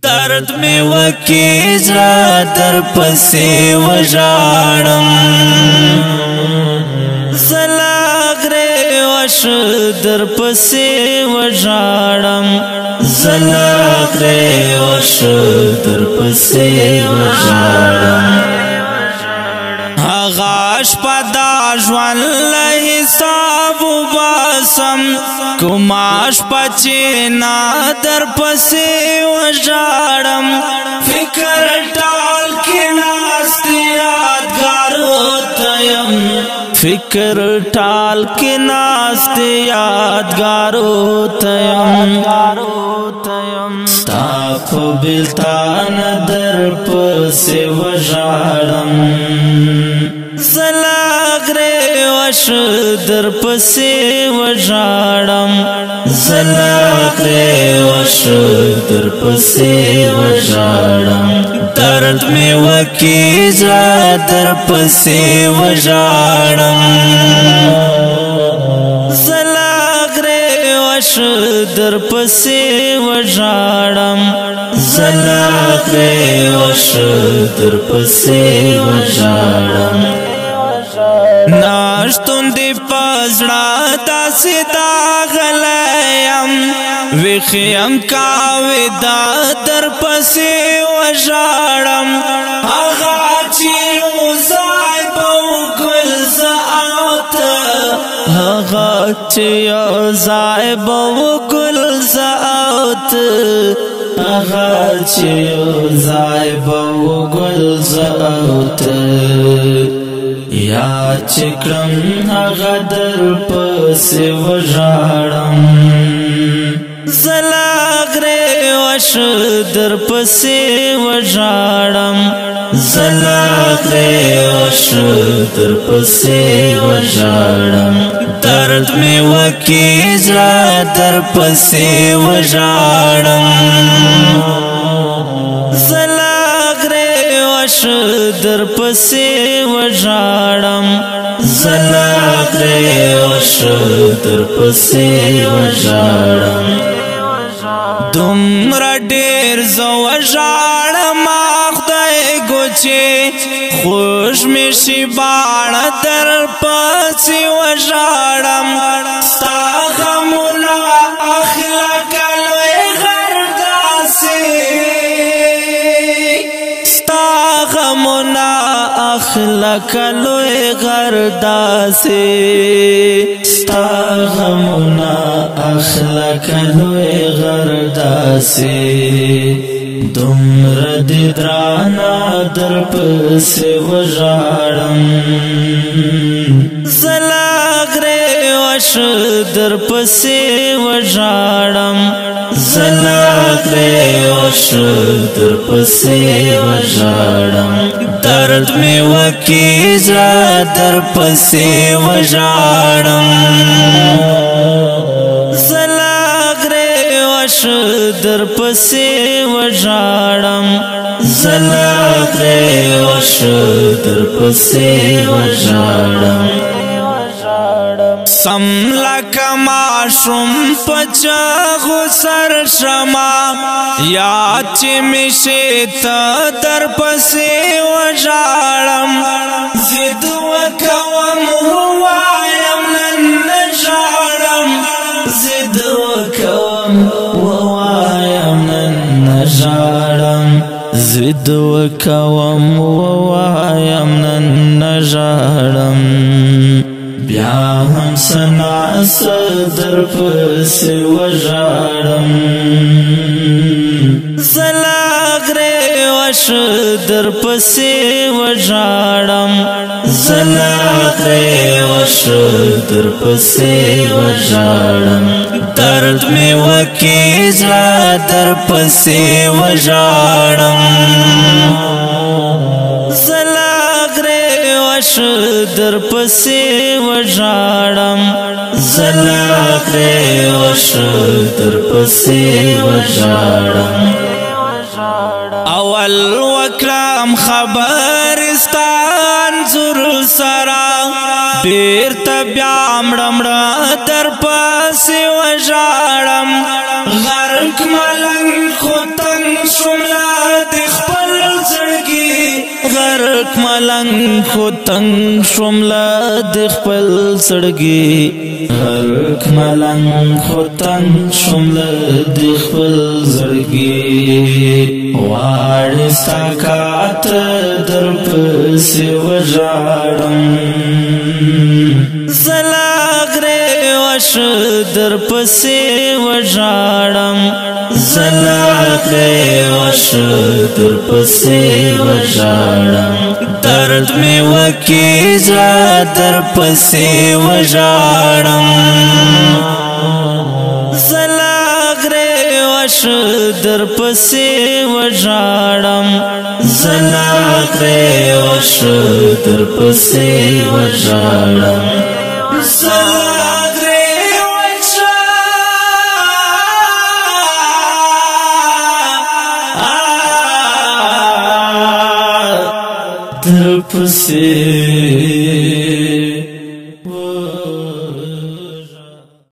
درد می وکی زرا در پسی وژاړم زلاغره وش در پسی وژاړم زلاغره وش در پسی وژاړم غاش پدا ژوند له حساب وباسم کوماش پچینا در پسې وژاړم فکر ټال کې ناست یادګارو ته یم فکر ټال کې ناست یادګارو ته یم ستا په بېلتان در پسې وژاړم زلاغره وش در پسې وژاړم زلاغره وش در پسې وژاړم درد می وکی زړه در پسې وژاړم زلاغره وش در پسې وژاړم زلاغره وش در پسې وژاړم ناشتون دی پزړه داسې داغلیم ویخیم کاوی دا در پسې وژاړم هغه چې یو ځای به وګل زه او ته هغه چې یو ځای به وګل زه او ته هغه چې یو ځای به وګل زه او ته یا چکرم هغه در پسې وژاړم زلاغره وش در پسې وژاړم زلاغره وش در پسې وژاړم درد می وکی زړه در پسې وژاړم در پسې وژاړم زلاغره وش در پسې وژاړم دومره ډېر زه وژاړم خدای ګوچې خوش مې شي باڼه در پسې وژاړم ستا غمونه اخلکه لوی غر داسې غمنا اخلق لوی غرداسه ستا غمنا اخلق لوی غرداسه دومره دې درانه در پسې وژاړم زلاغره وش در پسې وژاړم زلاغره وش در پسې وژاړم درد می وکی زړه در پسې وژاړم زلاغره وش در پسې وژاړم زلاغره وش در پسې وژاړم سم لکه ماشوم په چغو سر شما یاد چې مې شي ته در پسې وژاړم ضد وکوم ووایم نن نه ژاړم ضد وکوم ووایم نن نه ژاړم ضد وکوم ووایم نن نه ژاړم بیا هم سناس در پسې وژاړم زلاغره وش در پسې وژاړم زلاغره وش در پسې وژاړم درد می وکی زړه در پسې وژاړم در پسې وژاړم زلاغره وش در پسې وژاړم اول وکړم خبرستان زر سرا بیرته بیا مړه در پسې وژاړم غرق ملنګ خو تنګ شملا د خپل زړګي غرق ملنګ خو تنگ شملا د خپل زړګي غرق ملنګ خو تنگ شملا د خپل زړګي واړ ساکات در پسې وژاړم زلاغره وش در پسې وژاړم زلاغره وش در پسې وژاړم درد می وکي زړه در پسې وژاړم وش در پسې وژاړم زلاغره وش در پسې وژاړم زلاغره وش در پسې